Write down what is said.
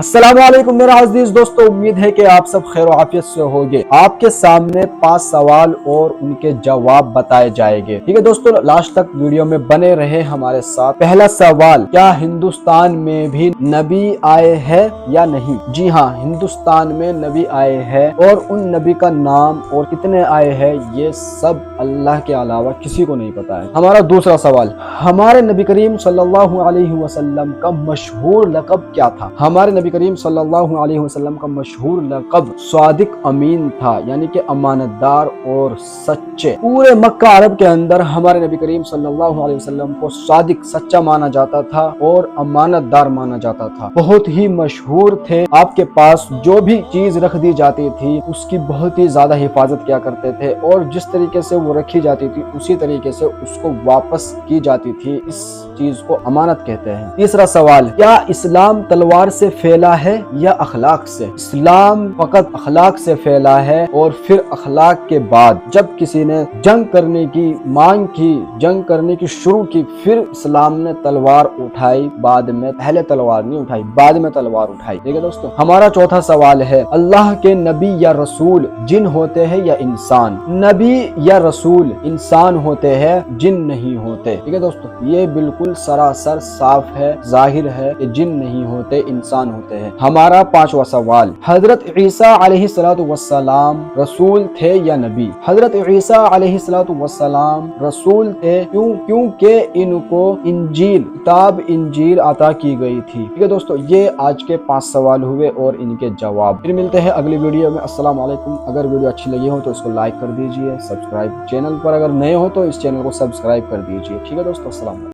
السلام علیکم میرا عزیز دوستو، امید ہے کہ آپ سب خیر و عافیت سے ہوگے۔ آپ کے سامنے 5 سوال اور ان کے جواب بتائے جائیں گے۔ ٹھیک ہے دوستو، لاسٹ تک ویڈیو میں بنے رہے ہمارے ساتھ۔ پہلا سوال، کیا ہندوستان میں بھی نبی آئے ہیں یا نہیں؟ جی ہاں، ہندوستان میں نبی آئے ہیں، اور ان نبی کا نام اور کتنے آئے ہیں یہ سب اللہ کے علاوہ کسی کو نہیں پتا ہے۔ ہمارا دوسرا سوال، ہمارے نبی کریم صلی اللہ علیہ وسلم کا مشہور لقب کیا تھا؟ ہمارے نبی کریم صلی اللہ علیہ وسلم کا مشہور لقب صادق امین تھا، یعنی کہ امانت دار اور سچے۔ پورے مکہ عرب کے اندر ہمارے نبی کریم صلی اللہ علیہ وسلم کو صادق، سچا مانا جاتا تھا اور امانت دار مانا جاتا تھا۔ بہت ہی مشہور تھے، آپ کے پاس جو بھی چیز رکھ دی جاتی تھی اس کی بہت ہی زیادہ حفاظت کیا کرتے تھے، اور جس طریقے سے وہ رکھی جاتی تھی اسی طریقے سے اس کو واپس کی جاتی تھی۔ اس چیز کو امانت کہتے ہیں۔ تیسرا سوال، کیا اسلام تلوار سے پھیلا ہے یا اخلاق سے؟ اسلام فقط اخلاق سے پھیلا ہے، اور پھر اخلاق کے بعد جب کسی نے جنگ کرنے کی مانگ کی، جنگ کرنے کی شروع کی، پھر اسلام نے تلوار اٹھائی بعد میں، پہلے تلوار نہیں اٹھائی، بعد میں تلوار اٹھائی۔ ٹھیک ہے دوستو، ہمارا چوتھا سوال ہے، اللہ کے نبی یا رسول جن ہوتے ہیں یا انسان؟ نبی یا رسول انسان ہوتے ہیں، جن نہیں ہوتے۔ ٹھیک ہے دوستو، یہ بالکل سراسر صاف ہے، ظاہر ہے کہ جن نہیں ہوتے، انسان ہوتے ہیں۔ ہمارا پانچواں سوال، حضرت عیسیٰ علیہ السلام رسول تھے یا نبی؟ حضرت عیسیٰ علیہ السلام رسول تھے، کیونکہ ان کو انجیل، کتاب انجیل عطا کی گئی تھی۔ ٹھیک ہے دوستو، یہ آج کے 5 سوال ہوئے اور ان کے جواب۔ پھر ملتے ہیں اگلی ویڈیو میں۔ السلام علیکم۔ اگر ویڈیو اچھی لگی ہو تو اس کو لائک کر دیجئے، سبسکرائب، چینل پر اگر نئے ہو تو اس چینل کو سبسکرائب کر دیجئے۔ ٹھیک ہے دوستو، السلام علیکم۔